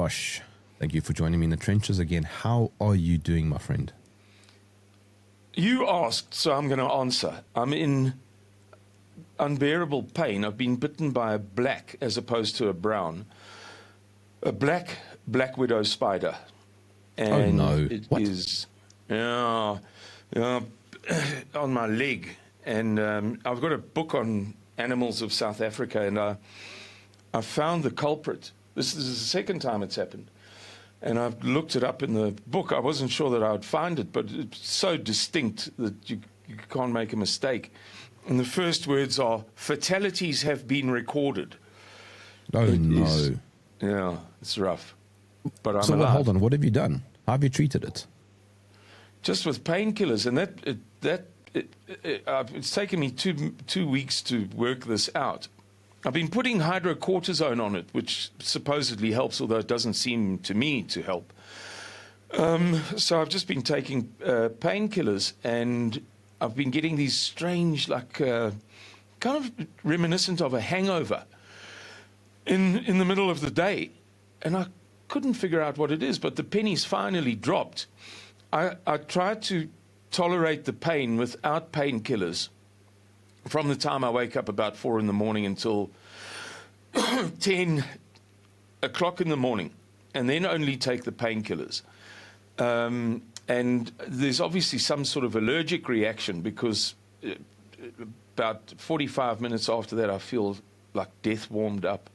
Roche, thank you for joining me in the trenches again. How are you doing, my friend? You asked, so I'm going to answer. I'm in unbearable pain. I've been bitten by a black as opposed to a brown. A black widow spider. And oh no. it What? is on my leg. And I've got a book on animals of South Africa, and I found the culprit. This is the second time it's happened. And I've looked it up in the book. I wasn't sure that I would find it, but it's so distinct that you can't make a mistake. And the first words are, fatalities have been recorded. Oh, no. Yeah, it's rough. But I'm so alive. Hold on, what have you done? How have you treated it? Just with painkillers, and it's taken me two weeks to work this out. I've been putting hydrocortisone on it, which supposedly helps, although it doesn't seem to me to help. So I've just been taking painkillers, and I've been getting these strange, kind of reminiscent of a hangover in the middle of the day. And I couldn't figure out what it is, but the pennies finally dropped. I tried to tolerate the pain without painkillers from the time I wake up about 4 in the morning until 10 o'clock in the morning, and then only take the painkillers. And there's obviously some sort of allergic reaction, because about 45 minutes after that, I feel like death warmed up.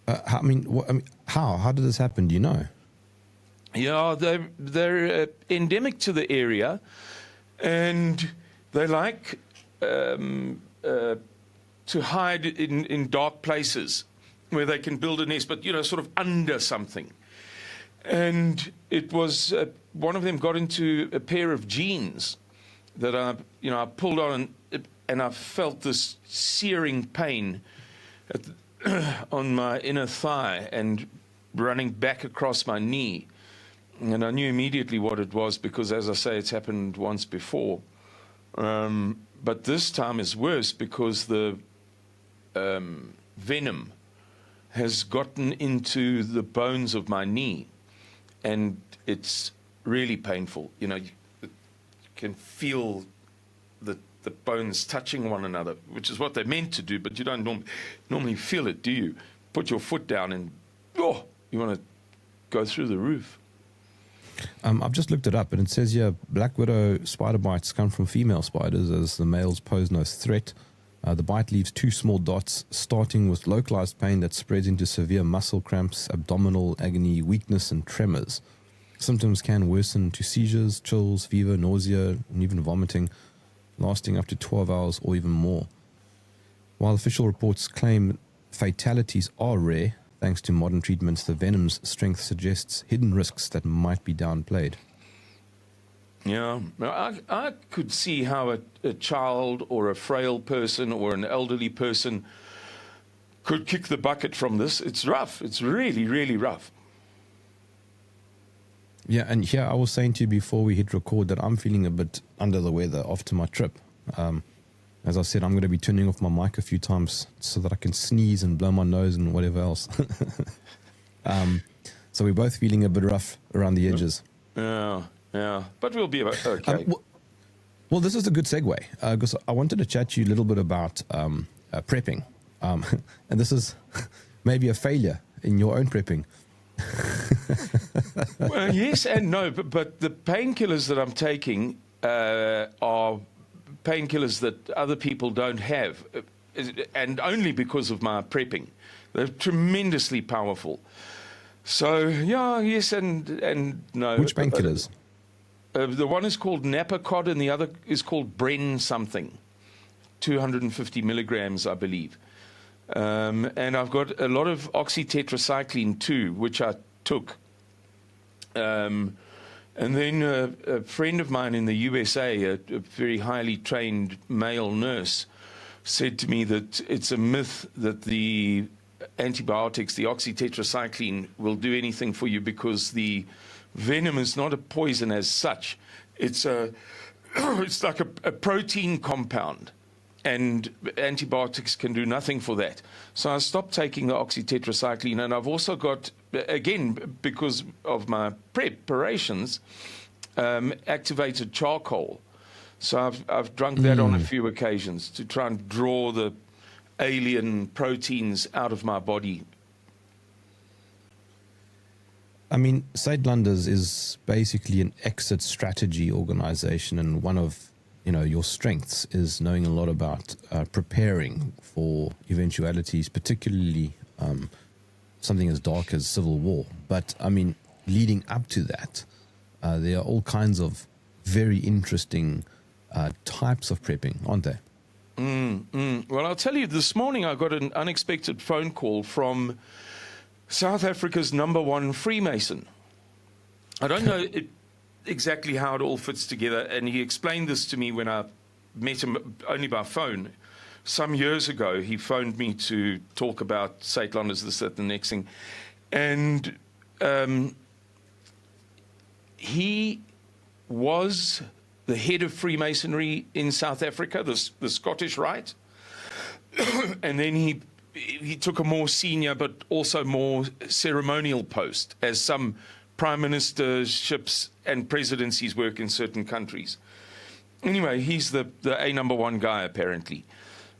How did this happen? Do you know? Yeah, they're endemic to the area, and they like to hide in dark places where they can build a nest, but, sort of under something. And it was, one of them got into a pair of jeans that I pulled on, and I felt this searing pain on my inner thigh and running back across my knee. And I knew immediately what it was, because, as I say, it's happened once before. But this time is worse, because the venom has gotten into the bones of my knee, and it's really painful. You can feel the bones touching one another, which is what they're meant to do, but you don't normally feel it, do you? Put your foot down and, you want to go through the roof. I've just looked it up, and it says here, black widow spider bites come from female spiders, as the males pose no threat. The bite leaves 2 small dots, starting with localized pain that spreads into severe muscle cramps, abdominal agony, weakness, and tremors. Symptoms can worsen to seizures, chills, fever, nausea, and even vomiting, lasting up to 12 hours or even more. While official reports claim fatalities are rare, thanks to modern treatments, the venom's strength suggests hidden risks that might be downplayed. Yeah, I could see how a child or a frail person or an elderly person could kick the bucket from this. It's rough. It's really, really rough. Yeah, and here I was saying to you before we hit record that I'm feeling a bit under the weather after my trip. As I said, I'm going to be turning off my mic a few times so that I can sneeze and blow my nose and whatever else. So we're both feeling a bit rough around the edges. Yeah, but we'll be okay. Well, this is a good segue, because I wanted to chat to you a little bit about prepping. And this is maybe a failure in your own prepping. Well, yes and no, but the painkillers that I'm taking are painkillers that other people don't have, and only because of my prepping. They're tremendously powerful. So, yeah, yes and no. Which painkillers? The one is called Napacod, and the other is called Bren something, 250 milligrams, I believe. And I've got a lot of oxytetracycline too, which I took. And then a friend of mine in the USA, a very highly trained male nurse, said to me that it's a myth that the antibiotics, the oxytetracycline, will do anything for you, because the venom is not a poison as such. It's it's like a protein compound, and antibiotics can do nothing for that. So I stopped taking the oxytetracycline, and I've also got, again, because of my preparations, activated charcoal. So I've drunk that on a few occasions to try and draw the alien proteins out of my body. I mean, Suidlanders is basically an exit strategy organization, and one of your strengths is knowing a lot about preparing for eventualities, particularly something as dark as civil war. But I mean, leading up to that, there are all kinds of very interesting types of prepping, aren't there? Well, I'll tell you, this morning I got an unexpected phone call from South Africa's #1 Freemason. I don't know exactly how it all fits together, and he explained this to me when I met him only by phone. Some years ago, he phoned me to talk about Suidlanders, this, that, the next thing. And he was the head of Freemasonry in South Africa, the Scottish Rite. And then he took a more senior but also more ceremonial post, as some prime ministerships and presidencies work in certain countries. Anyway, he's the #1 guy, apparently.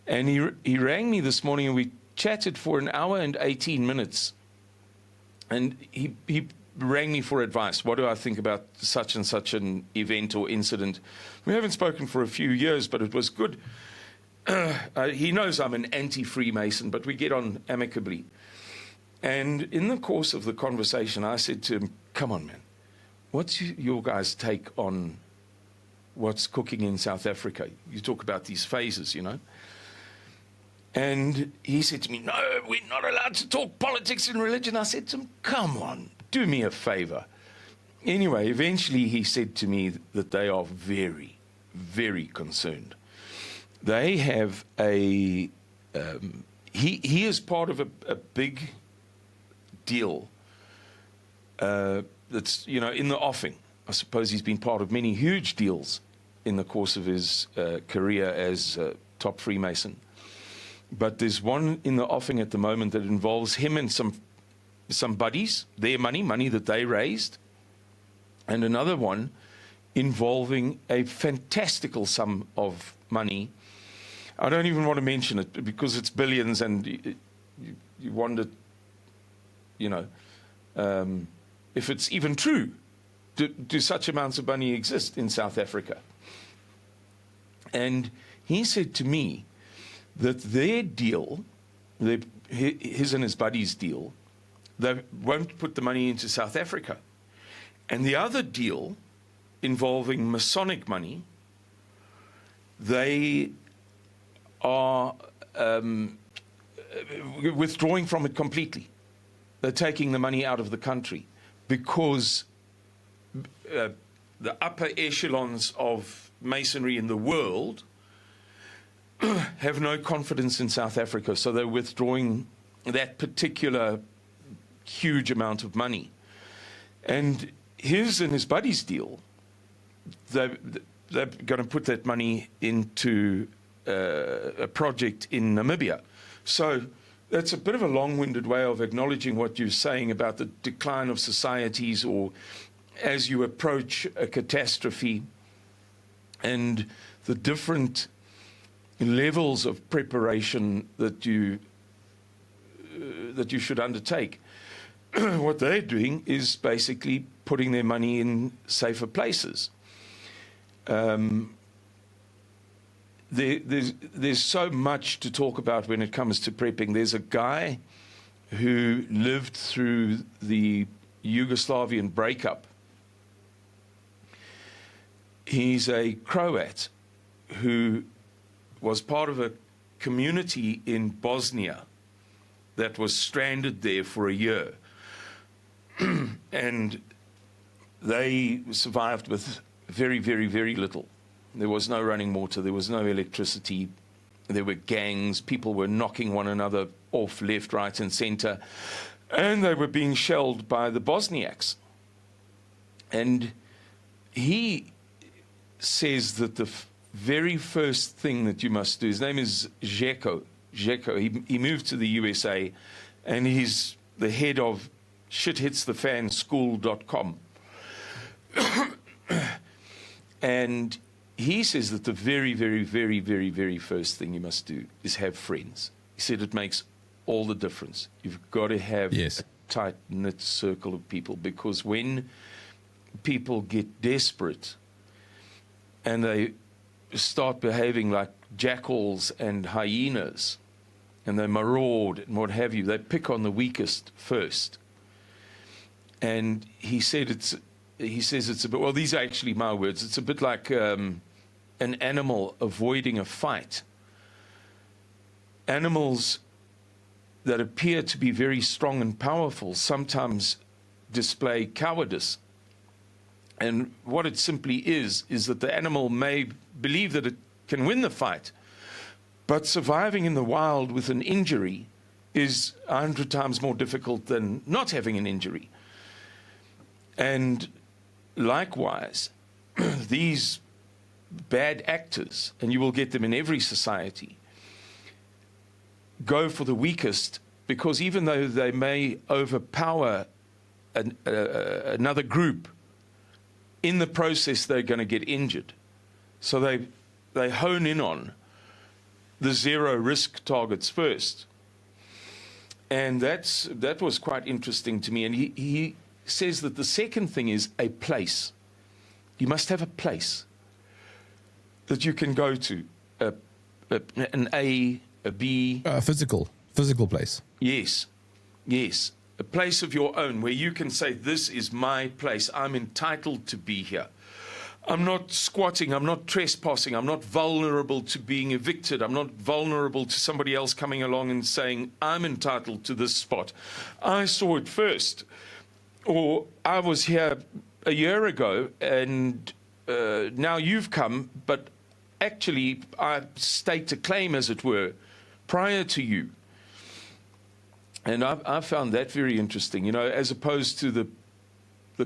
And he rang me this morning, and we chatted for an hour and 18 minutes. And he rang me for advice. What do I think about such and such an event or incident? We haven't spoken for a few years, but it was good. He knows I'm an anti-Freemason, but we get on amicably. And in the course of the conversation, I said to him, come on, man, what's your guys' take on what's cooking in South Africa? You talk about these phases, And he said to me, no, we're not allowed to talk politics and religion. I said to him, come on, do me a favor. Anyway, eventually he said to me that they are very, very concerned. They have he is part of a big deal that's, in the offing. I suppose he's been part of many huge deals in the course of his career as top Freemason. But there's one in the offing at the moment that involves him and some buddies, their money that they raised, and another one involving a fantastical sum of money. I don't even want to mention it because it's billions, and you wonder, if it's even true. Do such amounts of money exist in South Africa? And he said to me that their deal, his and his buddies' deal, they won't put the money into South Africa. And the other deal, involving Masonic money, they are withdrawing from it completely. They're taking the money out of the country because the upper echelons of Masonry in the world have no confidence in South Africa, so they're withdrawing that particular huge amount of money. And his and his buddies' deal, they're going to put that money into a project in Namibia. So that's a bit of a long-winded way of acknowledging what you're saying about the decline of societies, or as you approach a catastrophe, and the different levels of preparation that you should undertake. What they're doing is basically putting their money in safer places. There's so much to talk about when it comes to prepping. There's a guy who lived through the Yugoslavian breakup. He's a Croat who was part of a community in Bosnia that was stranded there for a year. And they survived with very, very, very little. There was no running water, there was no electricity, there were gangs, people were knocking one another off left, right, and center, and they were being shelled by the Bosniaks. And he says that the very first thing that you must do, his name is Jeko. He moved to the USA, and he's the head of shithitsthefanschool.com. And he says that the very, very, very, very, very first thing you must do is have friends. He said it makes all the difference. You've got to have a tight-knit circle of people, because when people get desperate and they start behaving like jackals and hyenas, and they maraud and what have you, they pick on the weakest first. And he says it's a bit, well, these are actually my words, it's a bit like an animal avoiding a fight. Animals that appear to be very strong and powerful sometimes display cowardice. And what it simply is that the animal may believe that it can win the fight, but surviving in the wild with an injury is 100 times more difficult than not having an injury. And likewise, these bad actors, and you will get them in every society, go for the weakest, because even though they may overpower another group, in the process they're going to get injured. So they hone in on the zero risk targets first. And that was quite interesting to me. And he says that the second thing is a place. You must have a place that you can go to, an A, a B. A physical place. Yes. A place of your own where you can say, this is my place. I'm entitled to be here. I'm not squatting. I'm not trespassing. I'm not vulnerable to being evicted. I'm not vulnerable to somebody else coming along and saying, I'm entitled to this spot. I saw it first. Or I was here a year ago, and now you've come, but actually I staked a claim, as it were, prior to you. And I found that very interesting, you know, as opposed to the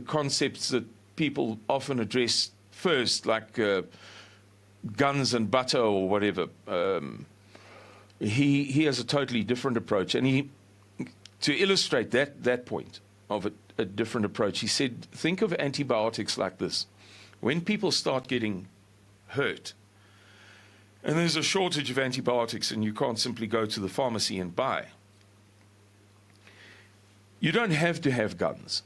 concepts that people often address first, like guns and butter or whatever. He has a totally different approach. And to illustrate that point of a different approach, he said, think of antibiotics like this. When people start getting hurt, and there's a shortage of antibiotics and you can't simply go to the pharmacy and buy, you don't have to have guns,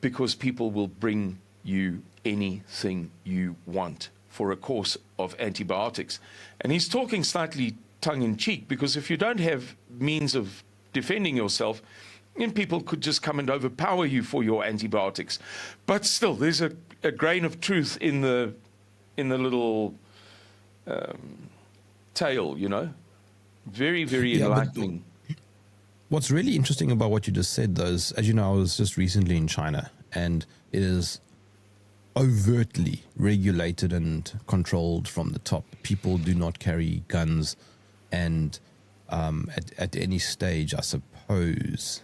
because people will bring you anything you want for a course of antibiotics. And he's talking slightly tongue-in-cheek, because if you don't have means of defending yourself, then people could just come and overpower you for your antibiotics. But still, there's a grain of truth in the little tale, you know. Very, very enlightening. What's really interesting about what you just said, though, is, as you know, I was just recently in China, and it is overtly regulated and controlled from the top. People do not carry guns, and at any stage, I suppose,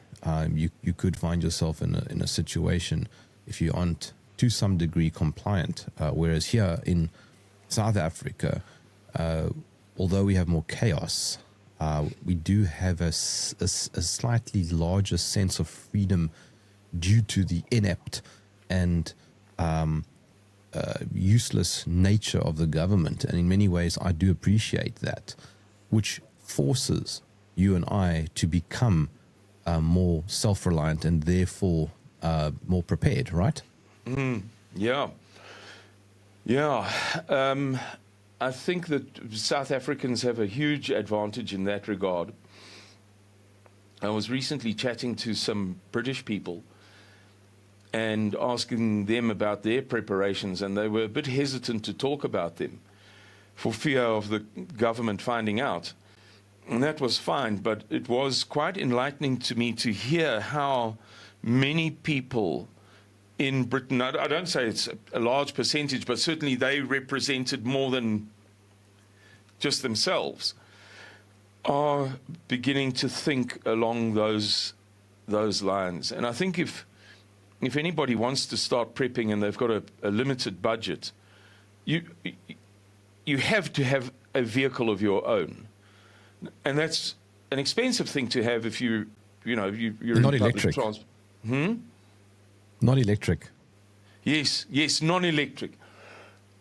you could find yourself in a situation if you aren't to some degree compliant. Whereas here in South Africa, although we have more chaos, we do have a slightly larger sense of freedom due to the inept and useless nature of the government. And in many ways, I do appreciate that, which forces you and I to become more self-reliant and therefore more prepared, right? Yeah. I think that South Africans have a huge advantage in that regard. I was recently chatting to some British people and asking them about their preparations, and they were a bit hesitant to talk about them for fear of the government finding out. And that was fine, but it was quite enlightening to me to hear how many people in Britain, I don't say it's a large percentage, but certainly they represented more than just themselves, are beginning to think along those lines. And I think if anybody wants to start prepping and they've got a limited budget, you have to have a vehicle of your own. And that's an expensive thing to have if you're not in electric. transport. Not electric. Yes, non-electric,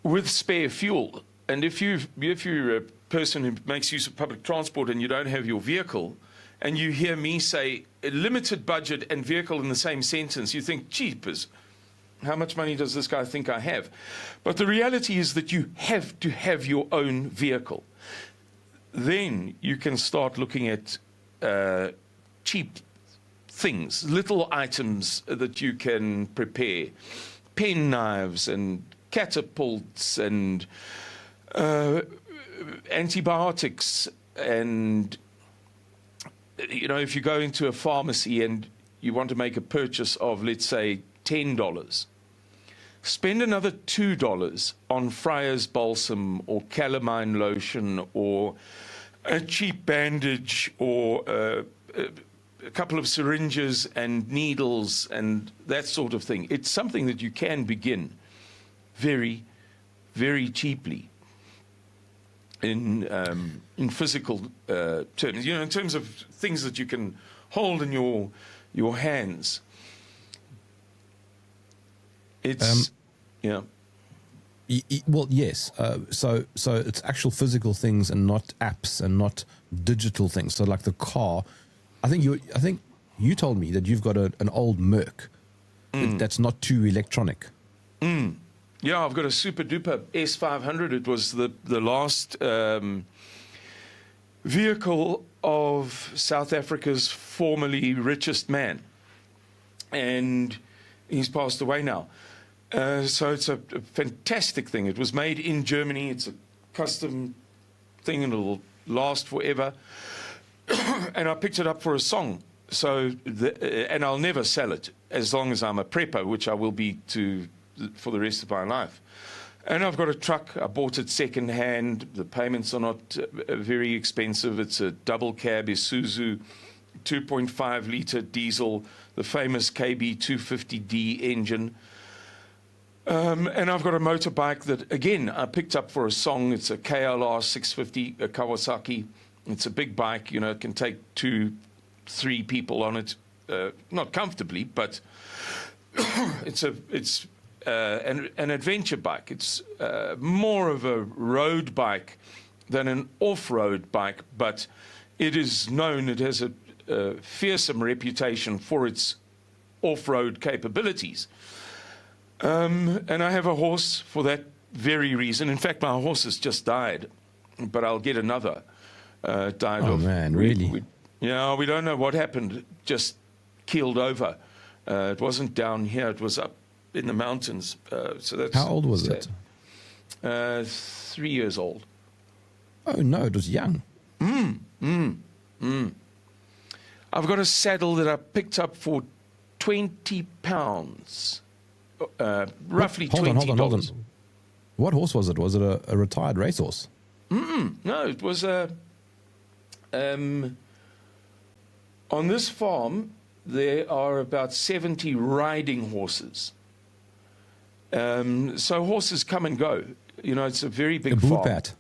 with spare fuel. And if you're a person who makes use of public transport and you don't have your vehicle, and you hear me say a limited budget and vehicle in the same sentence, you think, jeepers, how much money does this guy think I have? But the reality is that you have to have your own vehicle. Then you can start looking at cheap things, little items that you can prepare, pen knives and catapults and antibiotics. And, if you go into a pharmacy and you want to make a purchase of, let's say, $10, spend another $2 on Friar's balsam or calamine lotion or a cheap bandage or a couple of syringes and needles and that sort of thing. It's something that you can begin very, very cheaply in physical terms. In terms of things that you can hold in your hands. It's Well, yes. So it's actual physical things and not apps and not digital things. So like the car, I think you told me that you've got an old Merc that's not too electronic. Yeah, I've got a super duper S500. It was the last vehicle of South Africa's formerly richest man, and he's passed away now. So it's a fantastic thing. It was made in Germany. It's a custom thing, and it'll last forever. And I picked it up for a song. So, and I'll never sell it as long as I'm a prepper, which I will be for the rest of my life. And I've got a truck. I bought it second hand. The payments are not very expensive. It's a double cab Isuzu 2.5 litre diesel, the famous KB 250D engine. And I've got a motorbike that, again, I picked up for a song. It's a KLR 650, a Kawasaki. It's a big bike. It can take 2-3 people on it, not comfortably, but it's an adventure bike. It's more of a road bike than an off-road bike, but it is known. It has a fearsome reputation for its off-road capabilities. And I have a horse for that very reason. In fact, my horse has just died, but I'll get another. Died oh, of. Man, really? We don't know what happened. Just keeled over. It wasn't down here. It was up in the mountains. So that's. How old was it? 3 years old. Oh, no, it was young. I've got a saddle that I picked up for £20. Roughly $20. Hold on. What horse was it? Was it a retired racehorse? No, it was on this farm, there are about 70 riding horses. So horses come and go. It's a very big farm. A bullpat.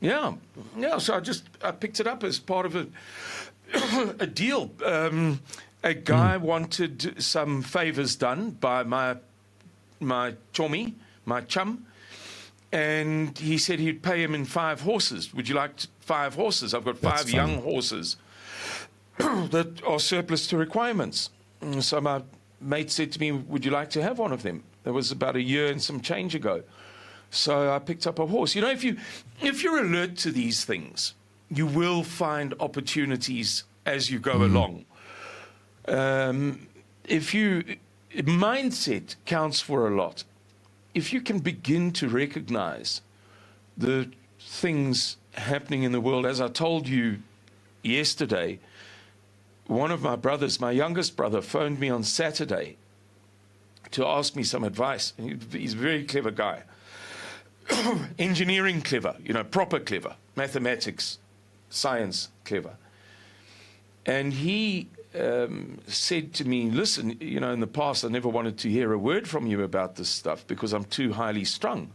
Yeah. So I picked it up as part of a deal. A guy wanted some favors done by my chummy, my chum, and he said he'd pay him in 5 horses. Would you like 5 horses? I've got 5 young horses that are surplus to requirements. So my mate said to me, would you like to have one of them? That was about a year and some change ago. So I picked up a horse. If you're alert to these things, you will find opportunities as you go along. Mindset counts for a lot. If you can begin to recognize the things happening in the world, as I told you yesterday, one of my brothers, my youngest brother, phoned me on Saturday to ask me some advice. He's a very clever guy. Engineering clever, proper clever. Mathematics, science clever. And he said to me, listen, in the past I never wanted to hear a word from you about this stuff because I'm too highly strung.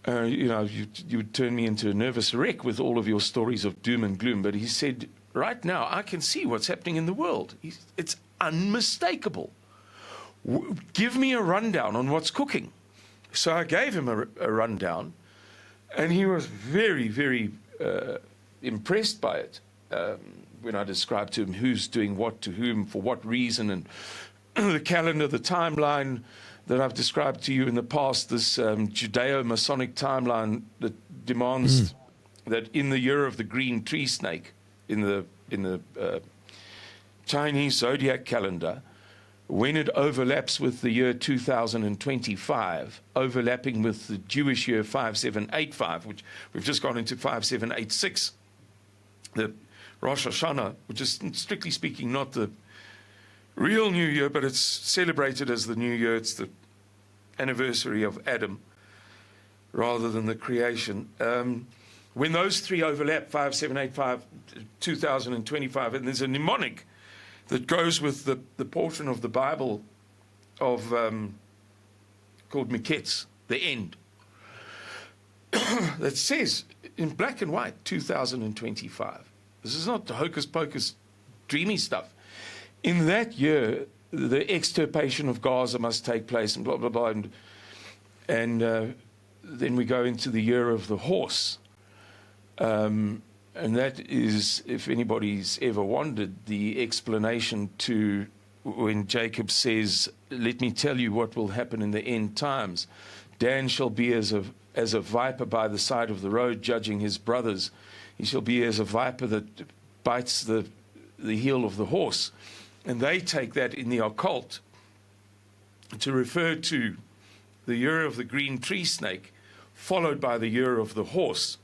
you would turn me into a nervous wreck with all of your stories of doom and gloom. But he said, right now, I can see what's happening in the world. It's unmistakable. Give me a rundown on what's cooking. So I gave him a rundown, and he was very, very impressed by it when I described to him who's doing what to whom, for what reason, and the calendar, the timeline that I've described to you in the past, this Judeo-Masonic timeline that demands that in the year of the green tree snake, in the Chinese zodiac calendar, when it overlaps with the year 2025, overlapping with the Jewish year 5785, which we've just gone into 5786, the Rosh Hashanah, which is strictly speaking not the real New Year, but it's celebrated as the New Year. It's the anniversary of Adam rather than the creation. When those three overlap, 5785, 2025, and there's a mnemonic that goes with the portion of the Bible of called Miketz, the end, that says in black and white, 2025. This is not the hocus pocus dreamy stuff. In that year, the extirpation of Gaza must take place, and blah, blah, blah. And then we go into the year of the horse. And that is, if anybody's ever wondered, the explanation to when Jacob says, let me tell you what will happen in the end times. Dan shall be as a viper by the side of the road, judging his brothers. He shall be as a viper that bites the heel of the horse. And they take that in the occult to refer to the year of the green tree snake, followed by the year of the horse,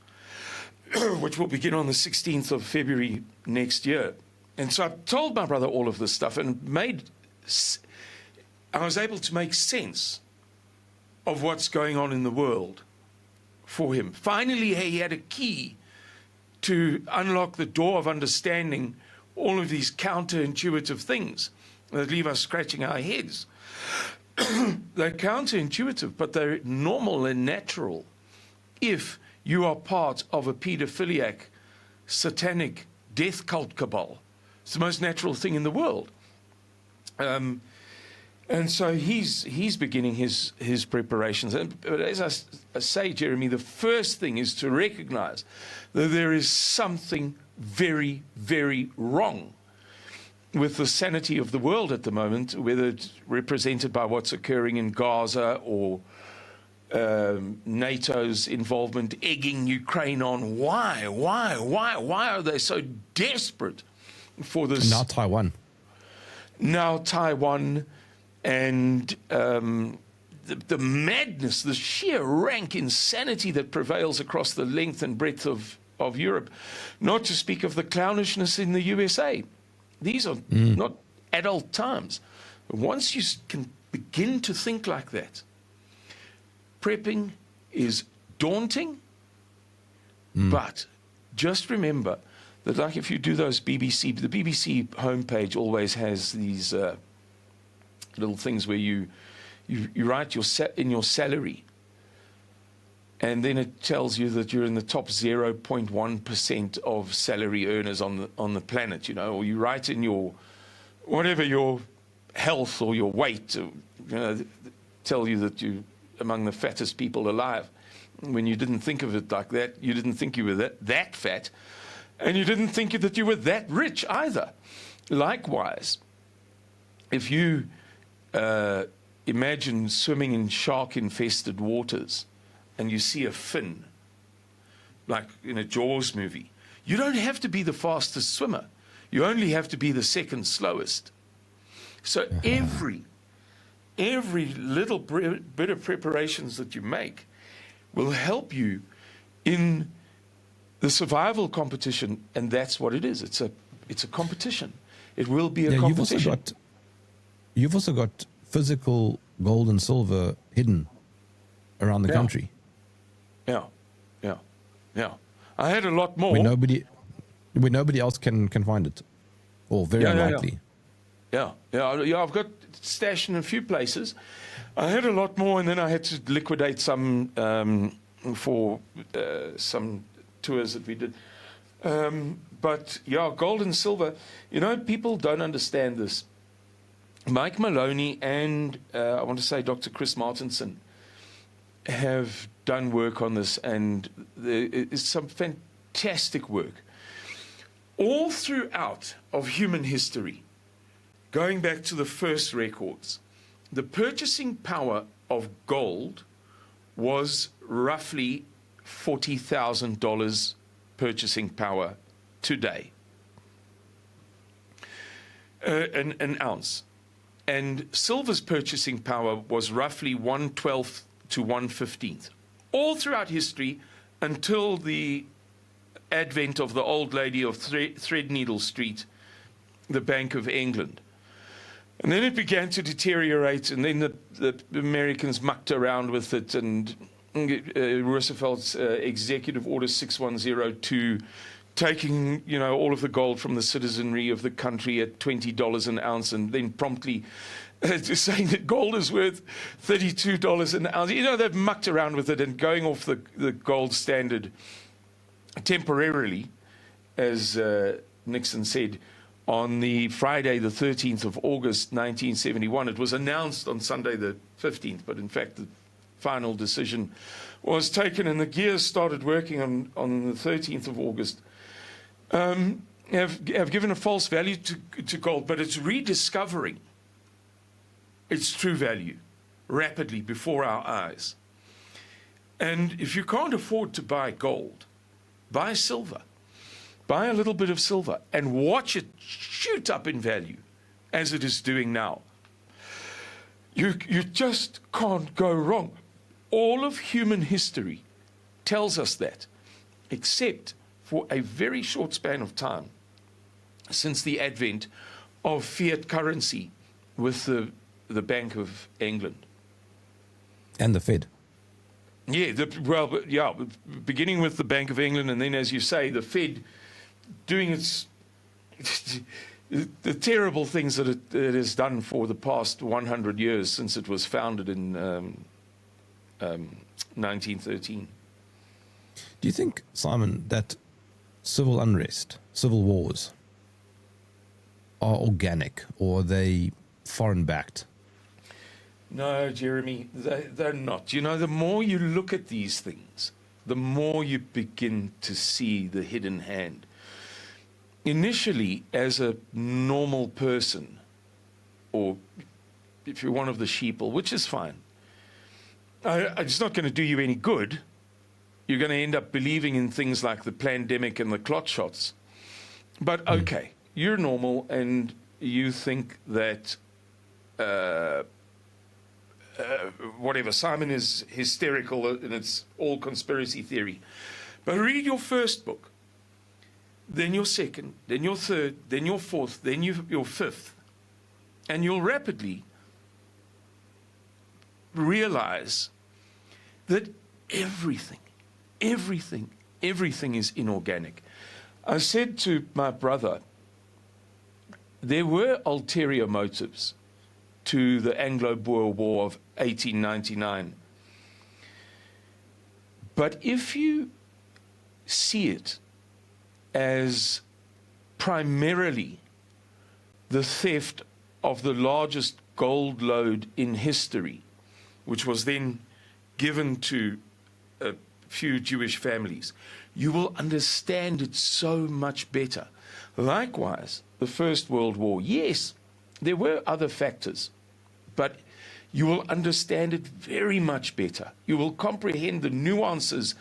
which will begin on the 16th of February next year. And so I told my brother all of this stuff and I was able to make sense of what's going on in the world for him. Finally, he had a key to unlock the door of understanding all of these counterintuitive things that leave us scratching our heads. They're counterintuitive, but they're normal and natural if you are part of a pedophiliac, satanic death cult cabal. It's the most natural thing in the world. And so he's beginning his preparations. But as I say, Jeremy, the first thing is to recognize that there is something very, very wrong with the sanity of the world at the moment, whether it's represented by what's occurring in Gaza or NATO's involvement, egging Ukraine on. Why are they so desperate for this? Now Taiwan. And the madness, the sheer rank insanity that prevails across the length and breadth of Europe, not to speak of the clownishness in the USA. These are not adult times. Once you can begin to think like that, prepping is daunting, but just remember that, like if you do those the BBC homepage always has these little things where you write in your salary, and then it tells you that you're in the top 0.1% of salary earners on the planet, or you write in your whatever your health or your weight, tell you that you're among the fattest people alive. When you didn't think of it like that, you didn't think you were that fat, and you didn't think that you were that rich either. Likewise, if you imagine swimming in shark-infested waters and you see a fin, like in a Jaws movie, you don't have to be the fastest swimmer. You only have to be the second slowest. So every little bit of preparations that you make will help you in the survival competition, and that's what it is. It's a competition. It will be a competition. You've also got physical gold and silver hidden around the country. Yeah. I had a lot more. Where nobody else can find it, or very unlikely. Yeah. I've got stashed in a few places. I had a lot more, and then I had to liquidate some for some tours that we did. But yeah, gold and silver, you know, people don't understand this. Mike Maloney and I want to say Dr. Chris Martinson have done work on this, and there is some fantastic work all throughout of human history, going back to the first records. The purchasing power of gold was roughly $40,000 purchasing power today, an ounce. And silver's purchasing power was roughly 1/12 to 1/15, all throughout history until the advent of the old lady of Threadneedle Street, the Bank of England. And then it began to deteriorate, and then the Americans mucked around with it, and Roosevelt's Executive Order 6102, taking, you know, all of the gold from the citizenry of the country at $20 an ounce, and then promptly saying that gold is worth $32 an ounce. You know, they've mucked around with it and going off the gold standard temporarily, as Nixon said, on the Friday, the 13th of August, 1971. It was announced on Sunday, the 15th, but in fact, the final decision was taken, and the gears started working on the 13th of August. Have given a false value to gold, but it's rediscovering its true value rapidly before our eyes. And if you can't afford to buy gold, buy silver. Buy a little bit of silver and watch it shoot up in value as it is doing now. You just can't go wrong. All of human history tells us that, except for a very short span of time since the advent of fiat currency with the Bank of England. And the Fed. Yeah, beginning with the Bank of England, and then, as you say, the Fed doing its the terrible things that it has done for the past 100 years since it was founded in 1913. Do you think, Simon, that civil unrest, civil wars, are organic, or are they foreign-backed? No, Jeremy, they're not. You know, the more you look at these things, the more you begin to see the hidden hand. Initially, as a normal person, or if you're one of the sheeple, which is fine, it's not going to do you any good. You're going to end up believing in things like the pandemic and the clot shots. But okay, you're normal and you think that whatever, Simon is hysterical and it's all conspiracy theory. But read your first book, then your second, then your third, then your fourth, then your fifth, and you'll rapidly realize that everything is inorganic. I said to my brother, there were ulterior motives to the Anglo-Boer War of 1899. But if you see it as primarily the theft of the largest gold lode in history, which was then given to a few Jewish families, you will understand it so much better. Likewise, the First World War, yes, there were other factors, but you will understand it very much better. You will comprehend the nuances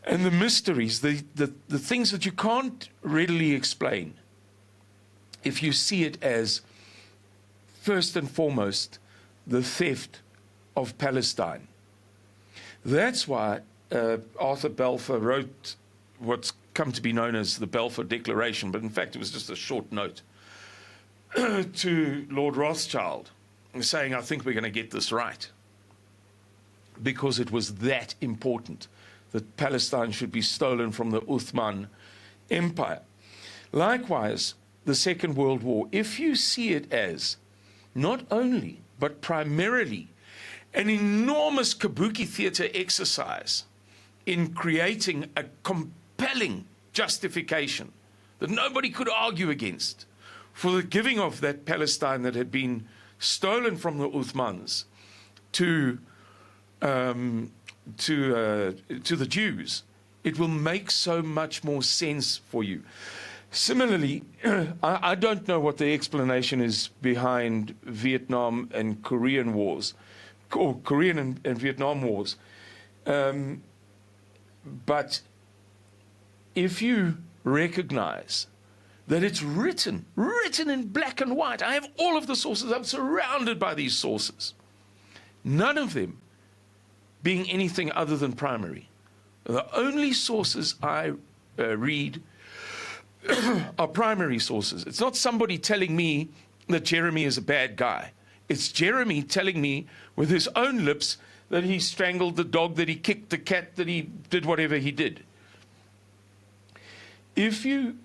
and the mysteries, the things that you can't readily explain, if you see it as, first and foremost, the theft of Palestine. That's why Arthur Balfour wrote what's come to be known as the Balfour Declaration, but in fact it was just a short note to Lord Rothschild, saying, I think we're going to get this right, because it was that important that Palestine should be stolen from the Ottoman Empire. Likewise, the Second World War, if you see it as not only, but primarily an enormous kabuki theater exercise in creating a compelling justification that nobody could argue against for the giving of that Palestine that had been stolen from the Uthmans to the Jews, it will make so much more sense for you. Similarly, I don't know what the explanation is behind Vietnam and Korean wars, or Korean and Vietnam wars. But if you recognize that it's written in black and white, I have all of the sources, I'm surrounded by these sources, none of them being anything other than primary. The only sources I read are primary sources. It's not somebody telling me that Jeremy is a bad guy. It's Jeremy telling me with his own lips that he strangled the dog, that he kicked the cat, that he did whatever he did. If you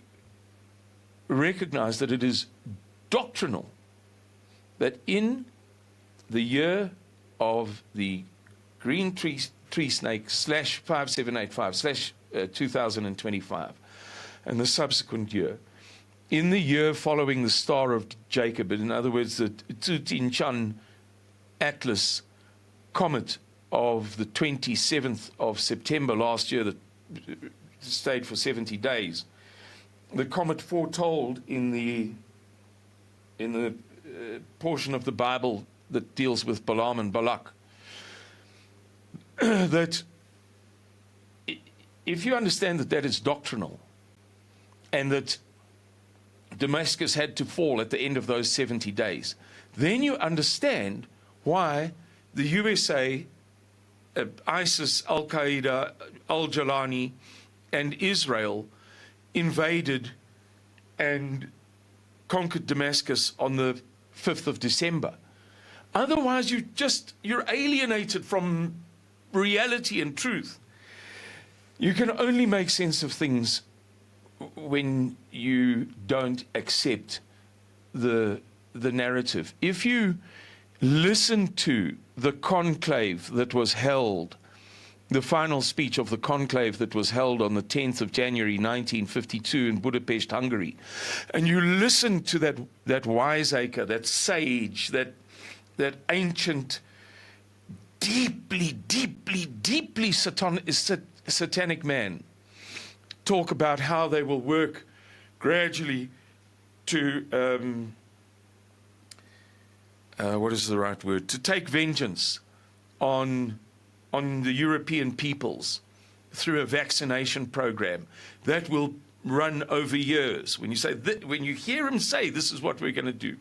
recognize that it is doctrinal, that in the year of the green tree snake /5785/2025, and the subsequent year, in the year following the Star of Jacob, in other words, the Tsutin-Chan Atlas comet of the 27th of September last year that stayed for 70 days, the comet foretold in the portion of the Bible that deals with Balaam and Balak, that if you understand that that is doctrinal, and that Damascus had to fall at the end of those 70 days, then you understand why the USA, ISIS, Al-Qaeda, Al-Jalani, and Israel invaded and conquered Damascus on the 5th of December. Otherwise, you're alienated from reality and truth. You can only make sense of things when you don't accept the narrative. If you listen to the conclave that was held, the final speech of the conclave that was held on the 10th of January 1952 in Budapest, Hungary, and you listen to that wiseacre, that sage, that ancient, deeply satanic man talk about how they will work gradually to, what is the right word, to take vengeance on the European peoples through a vaccination program that will run over years. When you hear him say, this is what we're going to do,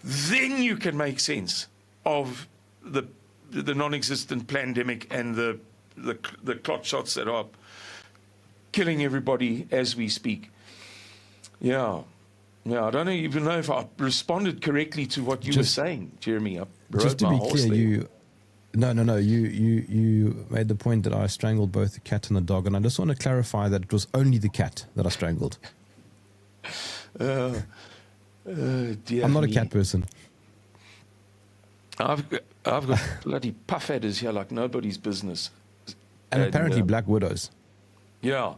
then you can make sense of the non-existent pandemic and the clot shots that are killing everybody as we speak. Yeah, I don't even know if I responded correctly to what you were saying, Jeremy. Just to be clear, you made the point that I strangled both the cat and the dog, and I just want to clarify that it was only the cat that I strangled. Dear I'm not me. a cat person. I've got bloody puff adders here like nobody's business. And apparently black widows. Yeah.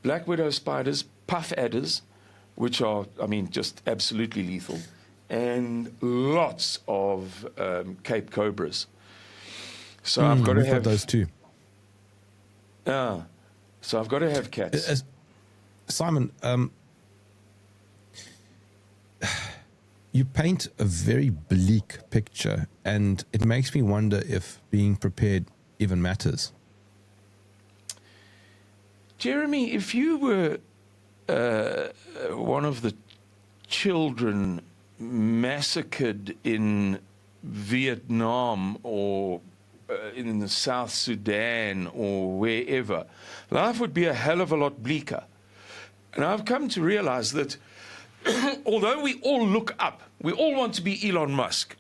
Black widow spiders, puff adders, which are, just absolutely lethal, and lots of Cape cobras. So I've got to have those too. So I've got to have cats. Simon, you paint a very bleak picture, and it makes me wonder if being prepared even matters. Jeremy, if you were one of the children massacred in Vietnam or in the South Sudan or wherever, life would be a hell of a lot bleaker. And I've come to realize that although we all look up, we all want to be Elon Musk,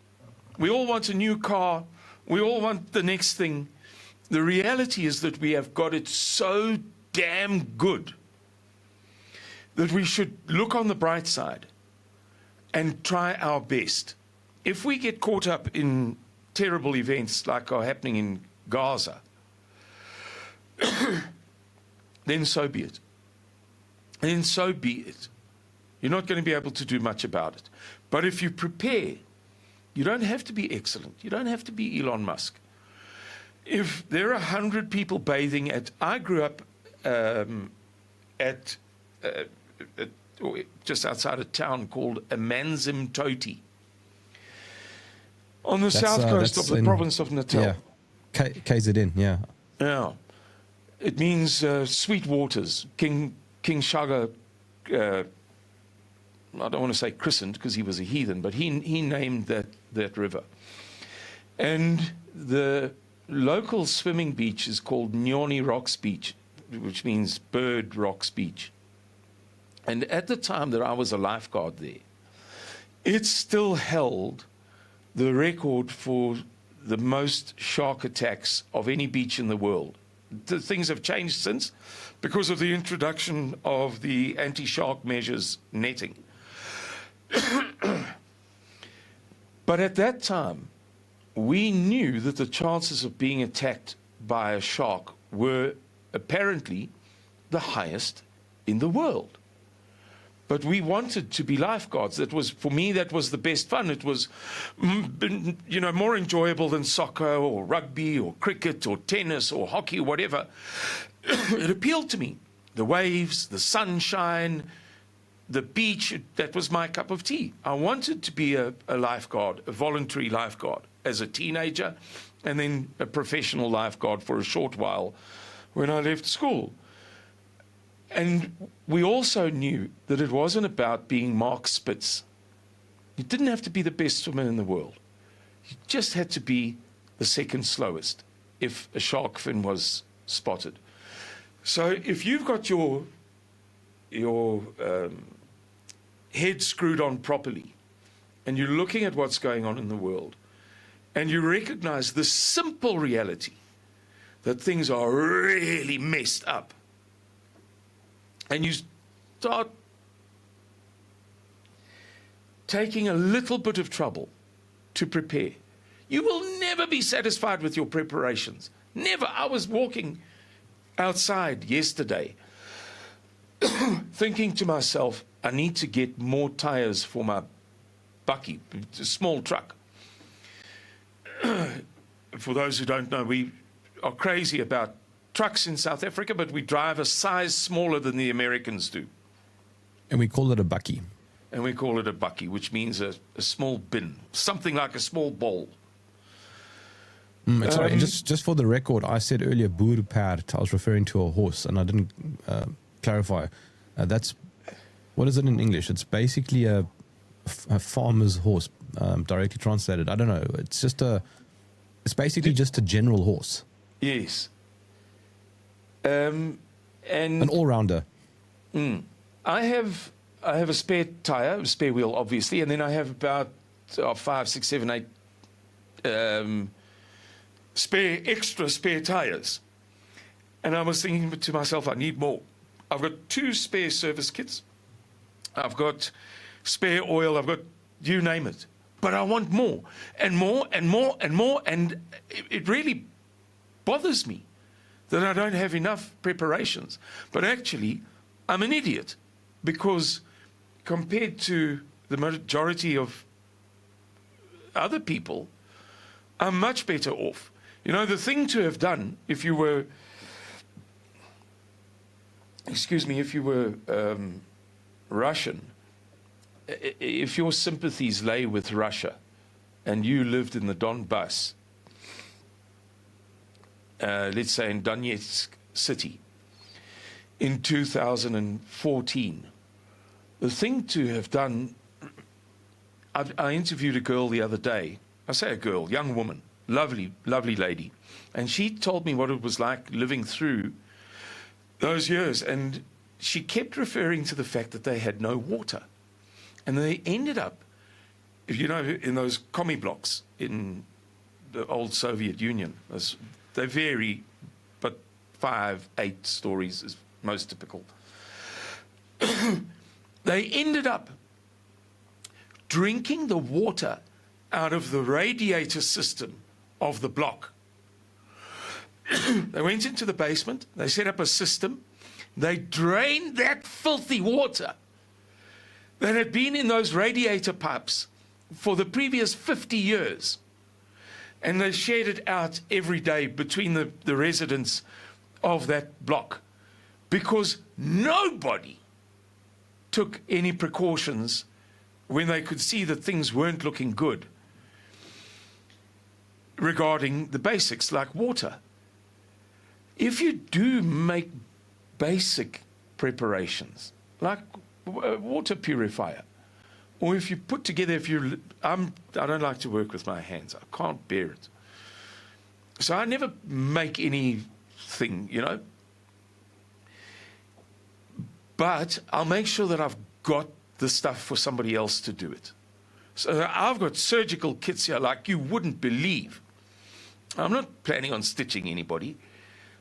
we all want a new car, we all want the next thing, the reality is that we have got it so damn good that we should look on the bright side and try our best. If we get caught up in terrible events like are happening in Gaza, then so be it. Then so be it. You're not going to be able to do much about it. But if you prepare, you don't have to be excellent. You don't have to be Elon Musk. If there are 100 people bathing I grew up just outside a town called Amanzimtoti, on the south coast of the province of Natal. Yeah, KZN, yeah. Yeah. It means sweet waters. King Shaka, I don't want to say christened because he was a heathen, but he named that river. And the local swimming beach is called Nyoni Rocks Beach, which means Bird Rocks Beach. And at the time that I was a lifeguard there, it still held the record for the most shark attacks of any beach in the world. Things have changed since because of the introduction of the anti-shark measures netting. But at that time, we knew that the chances of being attacked by a shark were apparently the highest in the world. But we wanted to be lifeguards. For me, that was the best fun. It was, more enjoyable than soccer or rugby or cricket or tennis or hockey or whatever. It appealed to me. The waves, the sunshine, the beach, that was my cup of tea. I wanted to be a lifeguard, a voluntary lifeguard, as a teenager, and then a professional lifeguard for a short while when I left school. And we also knew that it wasn't about being Mark Spitz. You didn't have to be the best swimmer in the world. You just had to be the second slowest if a shark fin was spotted. So if you've got your head screwed on properly, and you're looking at what's going on in the world, and you recognize the simple reality that things are really messed up, and you start taking a little bit of trouble to prepare, you will never be satisfied with your preparations. Never. I was walking outside yesterday thinking to myself, I need to get more tires for my bucky, a small truck. For those who don't know, we are crazy about trucks in South Africa, but we drive a size smaller than the Americans do. And we call it a bucky. And we call it a bucky, which means a small bin, something like a small bowl. Sorry, just for the record, I said earlier boerpaard. I was referring to a horse, and I didn't clarify. That's, what is it in English? It's basically a farmer's horse, directly translated. I don't know. It's basically just a general horse. Yes. And an all-rounder. I have a spare tire, a spare wheel, obviously, and then I have about 5, 6, 7, 8 spare tires. And I was thinking to myself, I need more. I've got 2 spare service kits. I've got spare oil. I've got, you name it. But I want more and more and more and more. And it really bothers me that I don't have enough preparations. But actually, I'm an idiot, because compared to the majority of other people, I'm much better off. You know, the thing to have done if you were, Russian, if your sympathies lay with Russia and you lived in the Donbass, let's say in Donetsk city, in 2014, the thing to have done, I interviewed a girl the other day. I say a girl, young woman, lovely, lovely lady. And she told me what it was like living through those years. And she kept referring to the fact that they had no water. And they ended up, you know, in those commie blocks in the old Soviet Union. They vary, but 5, 8 stories is most typical. They ended up drinking the water out of the radiator system of the block. They went into the basement. They set up a system. They drained that filthy water that had been in those radiator pipes for the previous 50 years. And they shared it out every day between the residents of that block, because nobody took any precautions when they could see that things weren't looking good regarding the basics like water. If you do make basic preparations like a water purifier, or if you put together, I don't like to work with my hands. I can't bear it. So I never make anything, you know. But I'll make sure that I've got the stuff for somebody else to do it. So I've got surgical kits here like you wouldn't believe. I'm not planning on stitching anybody.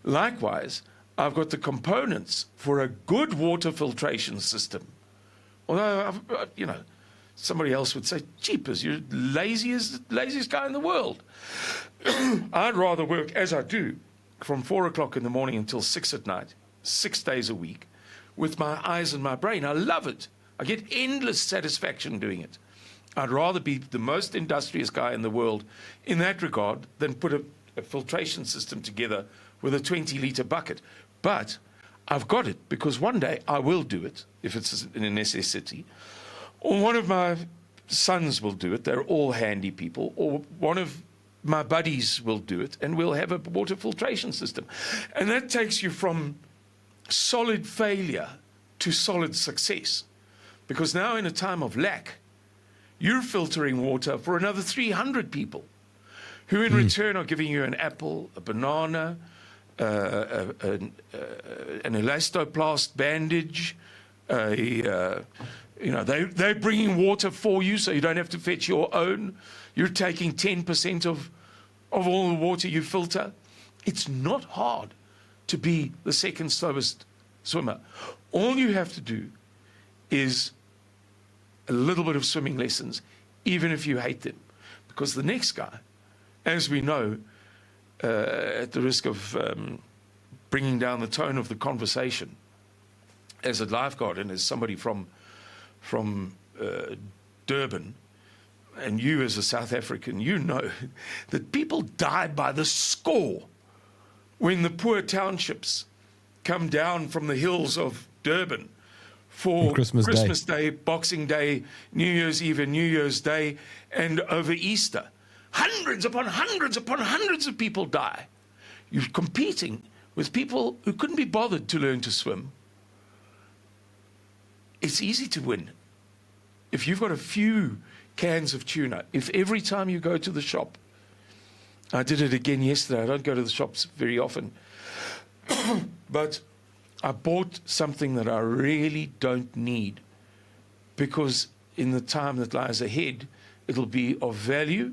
Likewise, I've got the components for a good water filtration system. Although, you know, somebody else would say, jeepers, you're the laziest guy in the world. I'd rather work, as I do, from 4 o'clock in the morning until 6 at night, 6 days a week, with my eyes and my brain. I love it. I get endless satisfaction doing it. I'd rather be the most industrious guy in the world in that regard than put a filtration system together with a 20-litre bucket. But I've got it because one day I will do it, if it's a necessity. Or one of my sons will do it. They're all handy people. Or one of my buddies will do it, and we'll have a water filtration system. And that takes you from solid failure to solid success. Because now in a time of lack, you're filtering water for another 300 people who in return are giving you an apple, a banana, an elastoplast bandage, you know, they're bringing water for you so you don't have to fetch your own. You're taking 10% of all the water you filter. It's not hard to be the second slowest swimmer. All you have to do is a little bit of swimming lessons, even if you hate them. Because the next guy, as we know, at the risk of bringing down the tone of the conversation, as a lifeguard and as somebody from Durban, and you as a South African, you know that people die by the score when the poor townships come down from the hills of Durban for Christmas Day, Boxing Day, New Year's Eve and New Year's Day, and over Easter. Hundreds upon hundreds upon hundreds of people die. You're competing with people who couldn't be bothered to learn to swim. It's easy to win. If you've got a few cans of tuna, if every time you go to the shop, I did it again yesterday, I don't go to the shops very often, but I bought something that I really don't need, because in the time that lies ahead, it'll be of value.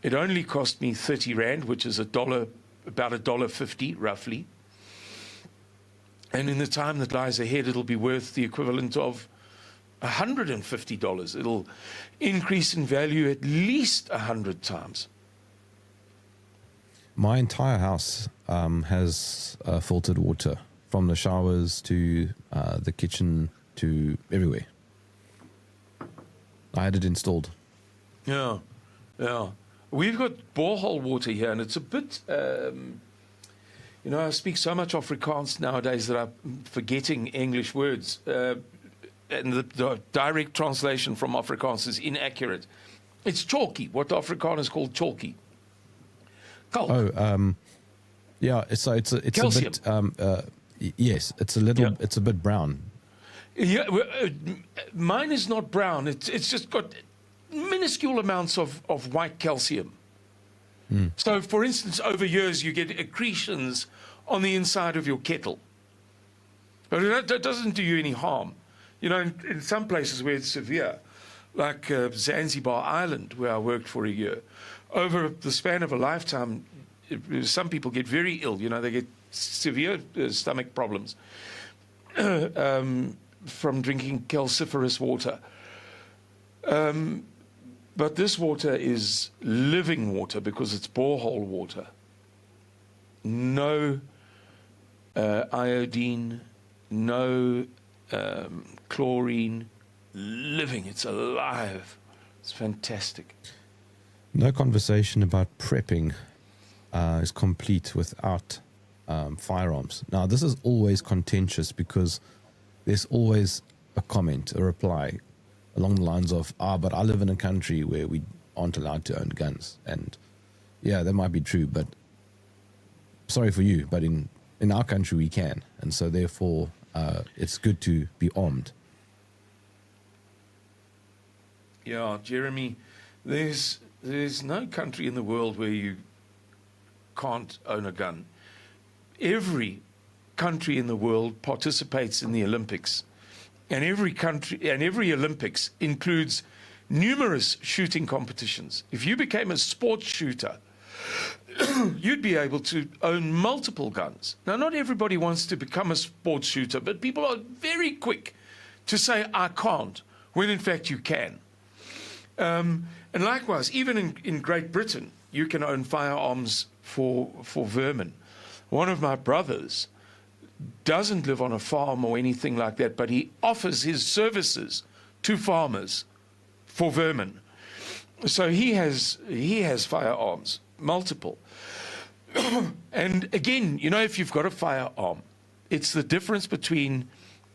It only cost me 30 Rand, which is about $1.50 roughly. And in the time that lies ahead, it'll be worth the equivalent of $150. It'll increase in value at least 100 times. My entire house has filtered water, from the showers to the kitchen to everywhere. I had it installed. Yeah, yeah. We've got borehole water here, and it's a bit, you know, I speak so much Afrikaans nowadays that I'm forgetting English words. And the direct translation from Afrikaans is inaccurate. It's chalky, what the Afrikaners call chalky. Kalk. Oh, yeah. It's Calcium. a bit. Yes, it's a little. Yeah. It's a bit brown. Yeah, mine is not brown. It's just got minuscule amounts of white calcium. So, for instance, over years you get accretions on the inside of your kettle, but that doesn't do you any harm. You know, in some places where it's severe, like Zanzibar Island, where I worked for a year, over the span of a lifetime, some people get very ill. You know, they get severe stomach problems from drinking calciferous water. But this water is living water because it's borehole water. no iodine, no chlorine, living, it's alive. It's fantastic. No conversation about prepping is complete without firearms. Now, this is always contentious because there's always a comment, a reply along the lines of, but I live in a country where we aren't allowed to own guns. And yeah, that might be true, but sorry for you, but in our country we can. And so therefore, it's good to be armed. Yeah, Jeremy, there's no country in the world where you can't own a gun. Every country in the world participates in the Olympics, and every country and every Olympics includes numerous shooting competitions. If you became a sports shooter, you'd be able to own multiple guns. Now, not everybody wants to become a sports shooter, but people are very quick to say, I can't, when in fact you can. And likewise, even in Great Britain, you can own firearms for vermin. One of my brothers doesn't live on a farm or anything like that, but he offers his services to farmers for vermin. So he has firearms, multiple. And again, you know, if you've got a firearm, it's the difference between,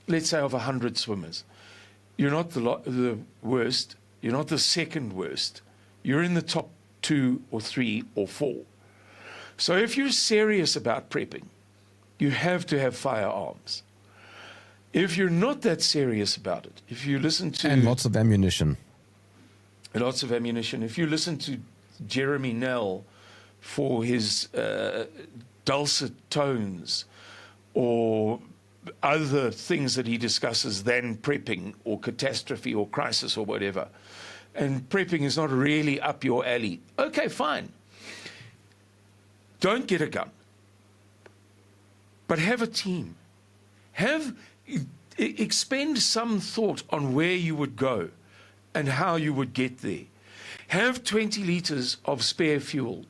let's say, of 100 swimmers. You're not the worst. You're not the second worst. You're in the top 2 or 3 or 4. So if you're serious about prepping, you have to have firearms. If you're not that serious about it, if you listen to... And lots of ammunition. Lots of ammunition. If you listen to Jeremy Nell for his dulcet tones or other things that he discusses than prepping or catastrophe or crisis or whatever, and prepping is not really up your alley, okay, fine. Don't get a gun, but have a team. Expend some thought on where you would go and how you would get there. Have 20 liters of spare fuel.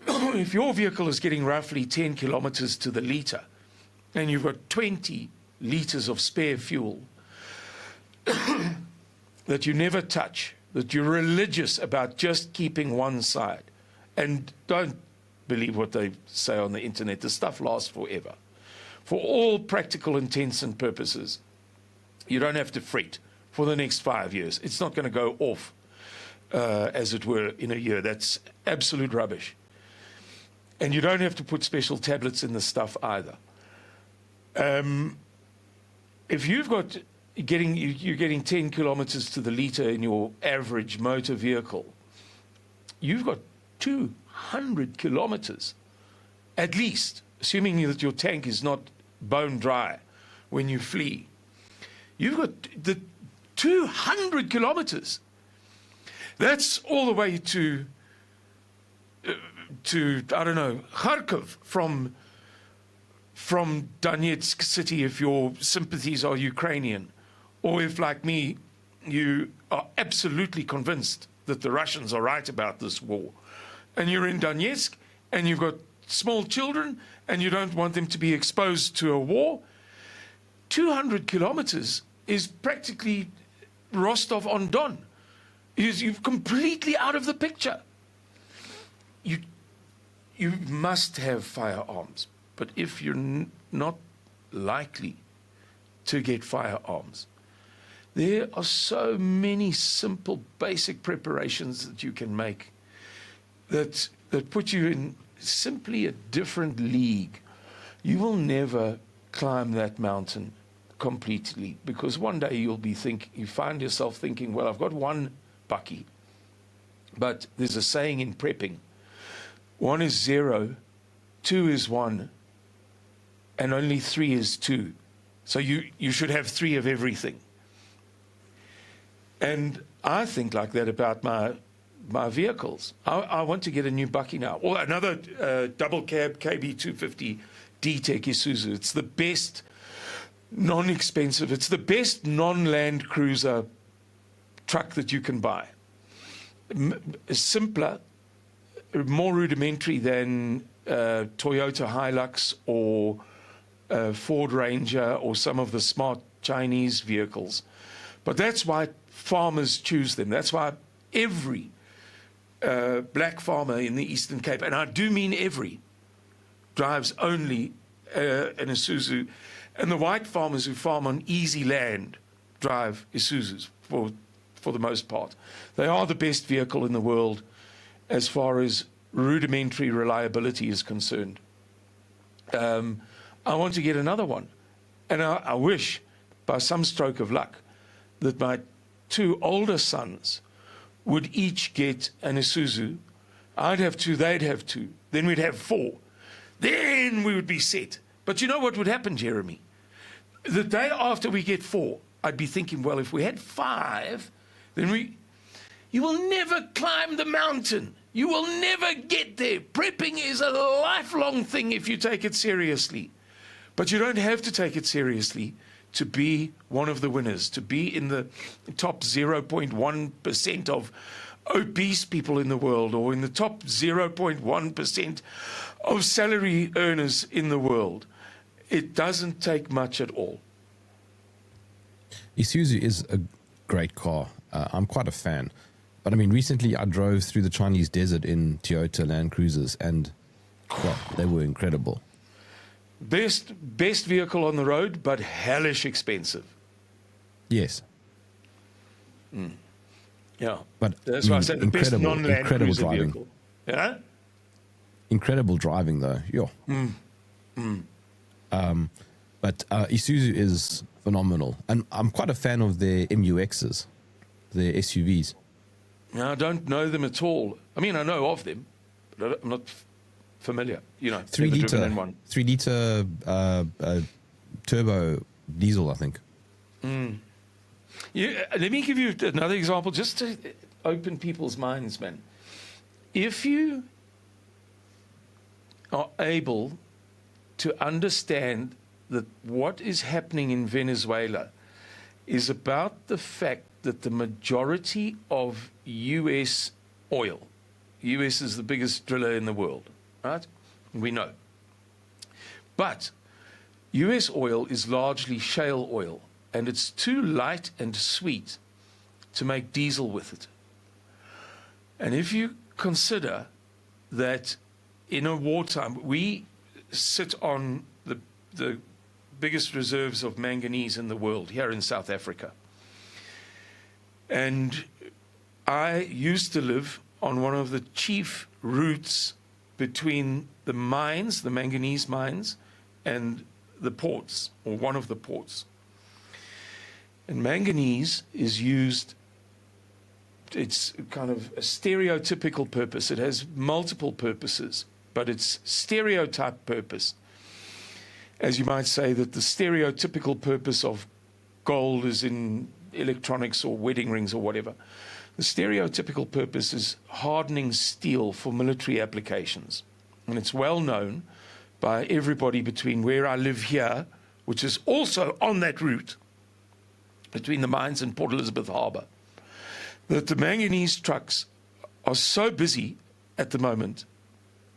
If your vehicle is getting roughly 10 kilometers to the liter, and you've got 20 liters of spare fuel that you never touch, that you're religious about just keeping one side, and don't believe what they say on the internet, the stuff lasts forever. For all practical intents and purposes, you don't have to fret for the next 5 years. It's not going to go off, as it were, in a year. That's absolute rubbish. And you don't have to put special tablets in the stuff either. If you've got you're getting 10 kilometers to the liter in your average motor vehicle, you've got 200 kilometers at least, assuming that your tank is not bone dry when you flee. You've got the 200 kilometers. That's all the way to I don't know, Kharkov from Donetsk city, if your sympathies are Ukrainian, or if, like me, you are absolutely convinced that the Russians are right about this war, and you're in Donetsk, and you've got small children, and you don't want them to be exposed to a war. 200 kilometers is practically Rostov-on-Don. You're completely out of the picture. You must have firearms. But if you're not likely to get firearms, there are so many simple, basic preparations that you can make that put you in simply a different league. You will never climb that mountain completely, because one day you find yourself thinking, well, I've got one bucky, but there's a saying in prepping, 1 is 0, 2 is 1, and only 3 is 2. So you should have 3 of everything. And I think like that about my vehicles. I want to get a new bucky now, or another double cab KB250 D-Tech Isuzu. It's the best non-expensive, it's the best non-Land Cruiser truck that you can buy. Simpler, more rudimentary than Toyota Hilux or Ford Ranger or some of the smart Chinese vehicles. But that's why farmers choose them. That's why every black farmer in the Eastern Cape, and I do mean every, drives only an Isuzu. And the white farmers who farm on easy land drive Isuzus for the most part. They are the best vehicle in the world as far as rudimentary reliability is concerned. I want to get another one. And I wish, by some stroke of luck, that my two older sons would each get an Isuzu. I'd have two, they'd have two. Then we'd have four. Then we would be set. But you know what would happen, Jeremy? The day after we get four, I'd be thinking, well, if we had five, then you will never climb the mountain. You will never get there. Prepping is a lifelong thing if you take it seriously. But you don't have to take it seriously to be one of the winners, to be in the top 0.1% of obese people in the world, or in the top 0.1% of salary earners in the world. It doesn't take much at all. Isuzu is a great car. I'm quite a fan. But I mean, recently I drove through the Chinese desert in Toyota Land Cruisers, and well, they were incredible. Best vehicle on the road, but hellish expensive. Yes. Yeah. But that's why I said the best non-Land Cruiser driving. vehicle. Yeah? Incredible driving, though. Yeah. But Isuzu is phenomenal. And I'm quite a fan of their MUXs, their SUVs. No, I don't know them at all. I mean, I know of them, but I'm not familiar. You know, 3 never driven liter, in one. 3 liter turbo diesel, I think. Yeah, let me give you another example just to open people's minds, man. If you are able to understand that what is happening in Venezuela is about the fact that the majority of U.S. oil, U.S. is the biggest driller in the world, right? We know. But U.S. oil is largely shale oil, and it's too light and sweet to make diesel with it. And if you consider that in a wartime, we sit on the biggest reserves of manganese in the world here in South Africa. And I used to live on one of the chief routes between the mines, the manganese mines, and the ports, or one of the ports. And manganese is used, it's kind of a stereotypical purpose. It has multiple purposes, but its stereotype purpose, as you might say, that the stereotypical purpose of gold is in electronics or wedding rings or whatever. The stereotypical purpose is hardening steel for military applications. And it's well known by everybody between where I live here, which is also on that route, between the mines and Port Elizabeth Harbour, that the manganese trucks are so busy at the moment.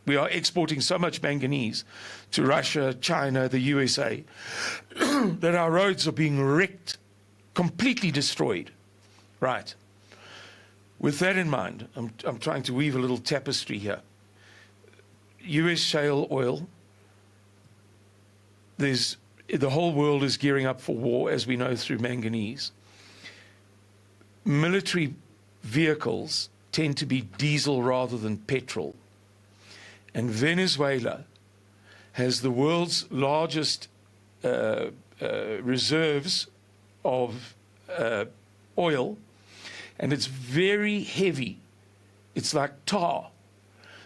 We are exporting so much manganese to Russia, China, the USA, that our roads are being wrecked, completely destroyed. Right. With that in mind, I'm trying to weave a little tapestry here. US shale oil, the whole world is gearing up for war, as we know, through manganese. Military vehicles tend to be diesel rather than petrol. And Venezuela has the world's largest reserves of oil, and it's very heavy. It's like tar.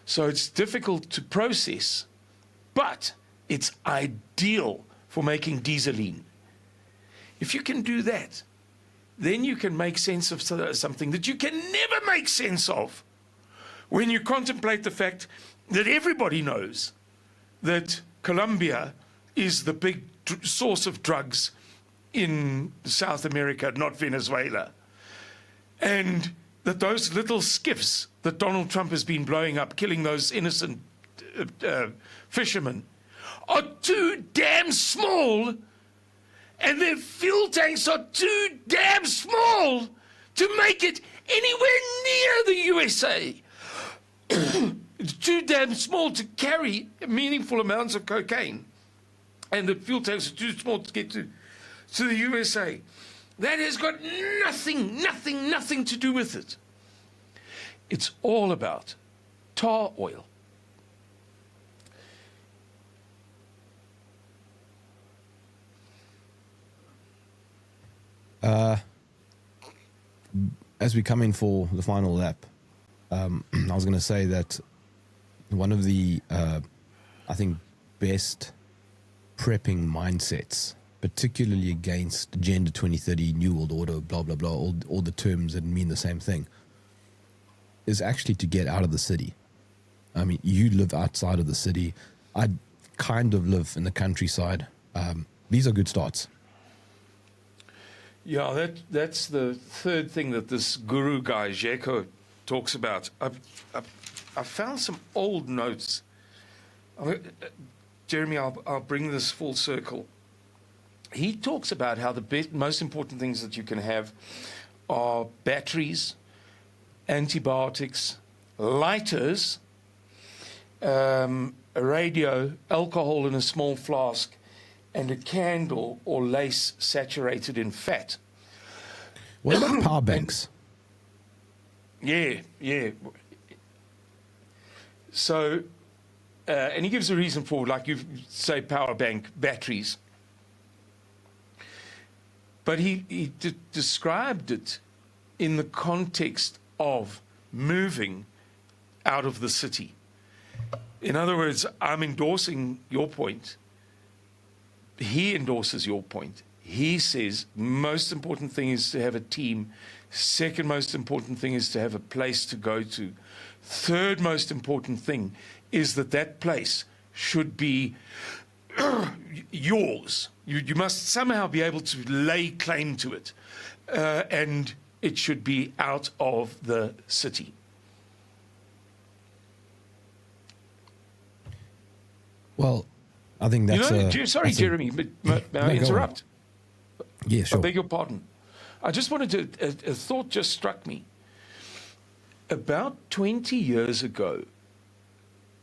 So it's difficult to process, but it's ideal for making dieseline. If you can do that, then you can make sense of something that you can never make sense of when you contemplate the fact that everybody knows that Colombia is the big source of drugs in South America, not Venezuela. And that those little skiffs that Donald Trump has been blowing up, killing those innocent fishermen are too damn small, and their fuel tanks are too damn small to make it anywhere near the USA. It's too damn small to carry meaningful amounts of cocaine, and the fuel tanks are too small to get to the USA. That has got nothing to do with it. It's all about tar oil. As we come in for the final lap, I was going to say that one of the, I think, best prepping mindsets, particularly against Agenda 2030, New World Order, blah, blah, blah, all the terms that mean the same thing, is actually to get out of the city. I mean, you live outside of the city. I kind of live in the countryside. These are good starts. Yeah, that's the third thing that this guru guy, Jeko, talks about. I found some old notes. Jeremy, I'll bring this full circle. He talks about how the most important things that you can have are batteries, antibiotics, lighters, a radio, alcohol in a small flask, and a candle or lace saturated in fat. What about power banks? Yeah. So, and he gives a reason for, like you say, power bank batteries. But he described it in the context of moving out of the city. In other words, I'm endorsing your point. He endorses your point. He says most important thing is to have a team. Second most important thing is to have a place to go to. Third most important thing is that place should be yours. You must somehow be able to lay claim to it. And it should be out of the city. Well, I think that's... sorry, Jeremy, but may I interrupt? Yeah, sure. I beg your pardon. I just wanted to... A thought just struck me. About 20 years ago,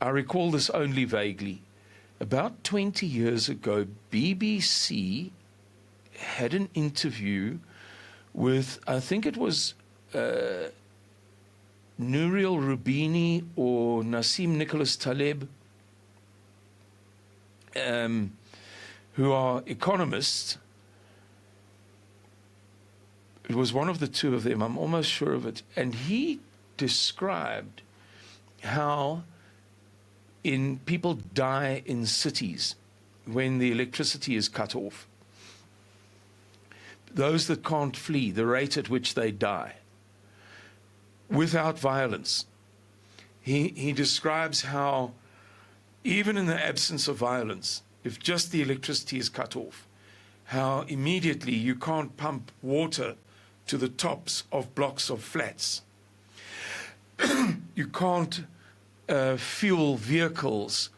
I recall this only vaguely, about 20 years ago, BBC had an interview with, I think it was Nouriel Rubini or Nassim Nicholas Taleb, who are economists. It was one of the two of them, I'm almost sure of it. And he described how people die in cities when the electricity is cut off. Those that can't flee, the rate at which they die, without violence. He describes how, even in the absence of violence, if just the electricity is cut off, how immediately you can't pump water to the tops of blocks of flats. You can't fuel vehicles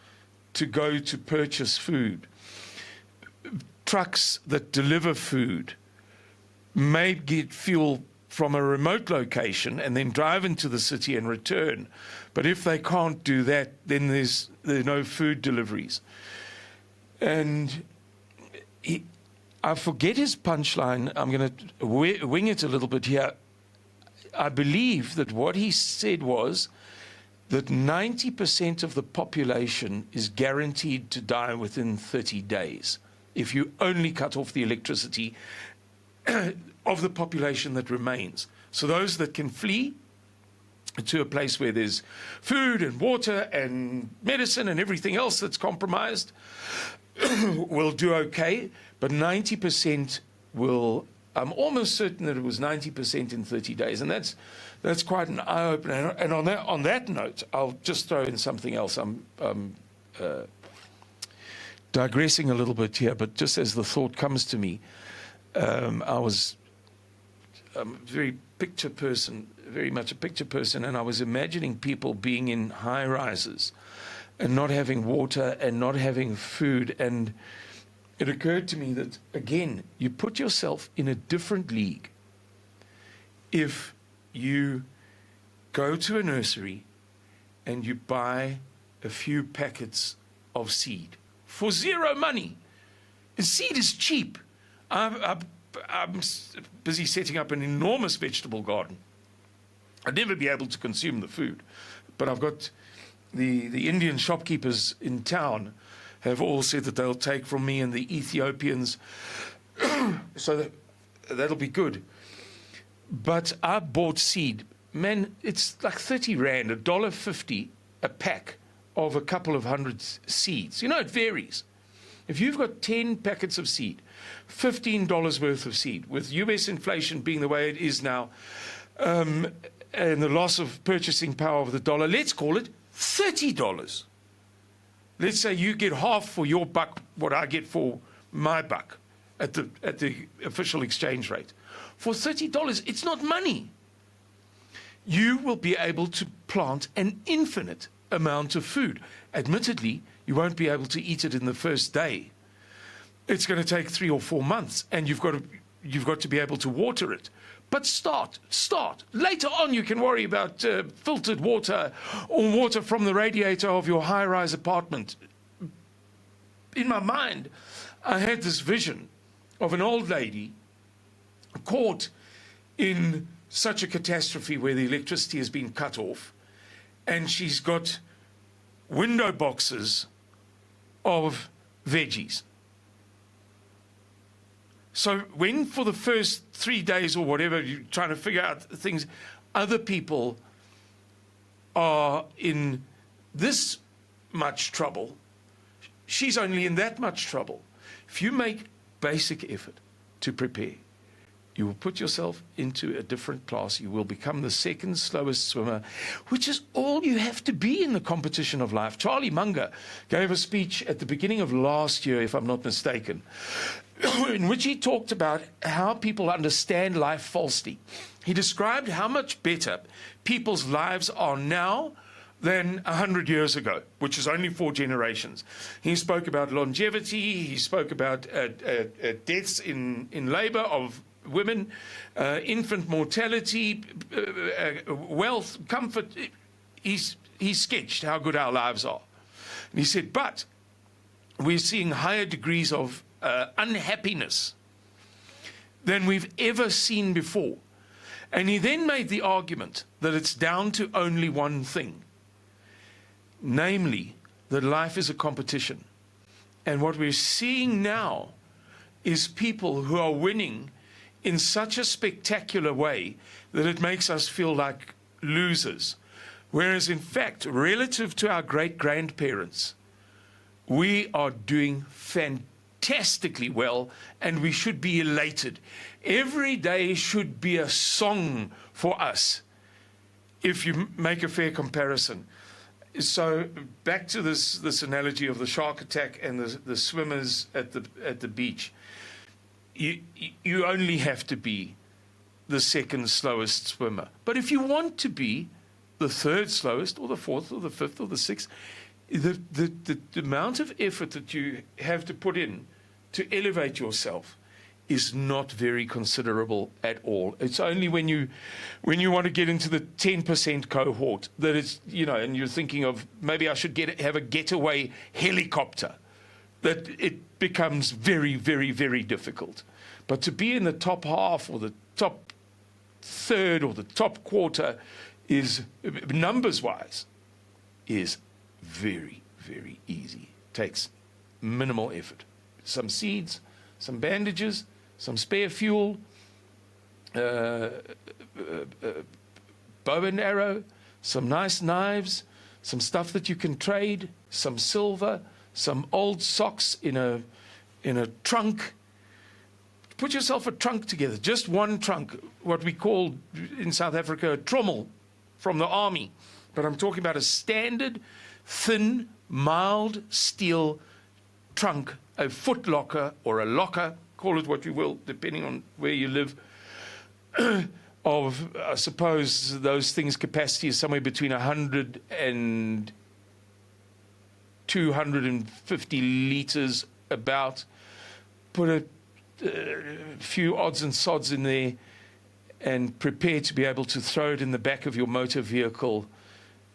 to go to purchase food. Trucks that deliver food may get fuel from a remote location and then drive into the city and return. But if they can't do that, then there are no food deliveries. And I forget his punchline. I'm going to wing it a little bit here. I believe that what he said was that 90% of the population is guaranteed to die within 30 days if you only cut off the electricity of the population that remains. So those that can flee to a place where there's food and water and medicine and everything else that's compromised will do okay, but 90% will... I'm almost certain that it was 90% in 30 days, and that's quite an eye-opener. And on that note, I'll just throw in something else. I'm digressing a little bit here, but just as the thought comes to me, I'm a very much a picture person, and I was imagining people being in high-rises and not having water and not having food. And it occurred to me that, again, you put yourself in a different league if you go to a nursery and you buy a few packets of seed for zero money. And seed is cheap. I'm busy setting up an enormous vegetable garden. I'd never be able to consume the food, but I've got the Indian shopkeepers in town have all said that they'll take from me, and the Ethiopians, so that'll be good. But I bought seed. Man, it's like 30 Rand, $1.50 a pack of a couple of hundred seeds. You know, it varies. If you've got 10 packets of seed, $15 worth of seed, with US inflation being the way it is now, and the loss of purchasing power of the dollar, let's call it $30. Let's say you get half for your buck what I get for my buck at the official exchange rate. For $30, it's not money. You will be able to plant an infinite amount of food. Admittedly, you won't be able to eat it in the first day. It's going to take 3 or 4 months, and you've got to be able to water it. But start. Later on, you can worry about filtered water or water from the radiator of your high-rise apartment. In my mind, I had this vision of an old lady caught in such a catastrophe where the electricity has been cut off, and she's got window boxes of veggies. So when for the first 3 days or whatever, you're trying to figure out things, other people are in this much trouble, she's only in that much trouble. If you make basic effort to prepare, you will put yourself into a different class. You will become the second slowest swimmer, which is all you have to be in the competition of life. Charlie Munger gave a speech at the beginning of last year, if I'm not mistaken, in which he talked about how people understand life falsely. He described how much better people's lives are now than 100 years ago, which is only 4 generations. He spoke about longevity. He spoke about deaths in labor of women, infant mortality, wealth, comfort. He sketched how good our lives are. And he said, but we're seeing higher degrees of unhappiness than we've ever seen before. And he then made the argument that it's down to only one thing, namely that life is a competition. And what we're seeing now is people who are winning in such a spectacular way that it makes us feel like losers. Whereas in fact, relative to our great-grandparents, we are doing fantastically well, and we should be elated. Every day should be a song for us, if you make a fair comparison. So back to this analogy of the shark attack and the swimmers at the beach. You only have to be the second slowest swimmer. But if you want to be the third slowest, or the fourth, or the fifth, or the sixth, the amount of effort that you have to put in to elevate yourself is not very considerable at all. It's only when you want to get into the 10% cohort that it's, and you're thinking of maybe I should have a getaway helicopter, that it becomes very, very, very difficult. But to be in the top half or the top third or the top quarter is, numbers-wise, is very, very easy. Takes minimal effort. Some seeds, some bandages, some spare fuel, bow and arrow, some nice knives, some stuff that you can trade, some silver, some old socks in a trunk. Put yourself a trunk together, just one trunk, what we call in South Africa a trommel from the army. But I'm talking about a standard, thin, mild steel trunk, a foot locker or a locker, call it what you will, depending on where you live, of, I suppose, those things' capacity is somewhere between 100 and 250 litres about, put a few odds and sods in there, and prepare to be able to throw it in the back of your motor vehicle.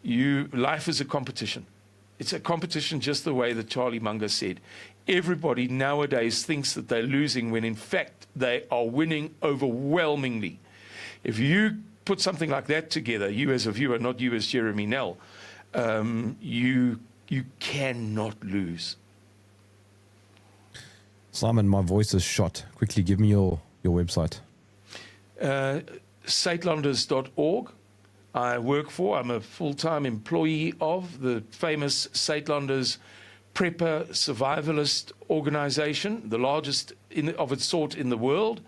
Life is a competition. It's a competition just the way that Charlie Munger said. Everybody nowadays thinks that they're losing when in fact they are winning overwhelmingly. If you put something like that together, you as a viewer, not you as Jeremy Nell, you cannot lose. Simon, my voice is shot. Quickly, give me your website. Suidlanders.org. I'm a full-time employee of the famous Suidlanders prepper survivalist organization, the largest of its sort in the world.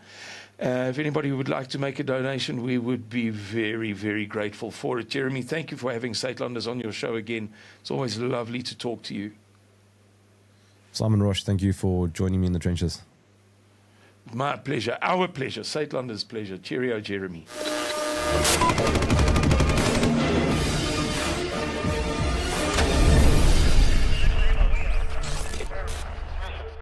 If anybody would like to make a donation, we would be very, very grateful for it. Jeremy, thank you for having Suidlanders on your show again. It's always lovely to talk to you. Simon Roche, thank you for joining me in the trenches. My pleasure, our pleasure, Suidlanders' pleasure. Cheerio, Jeremy.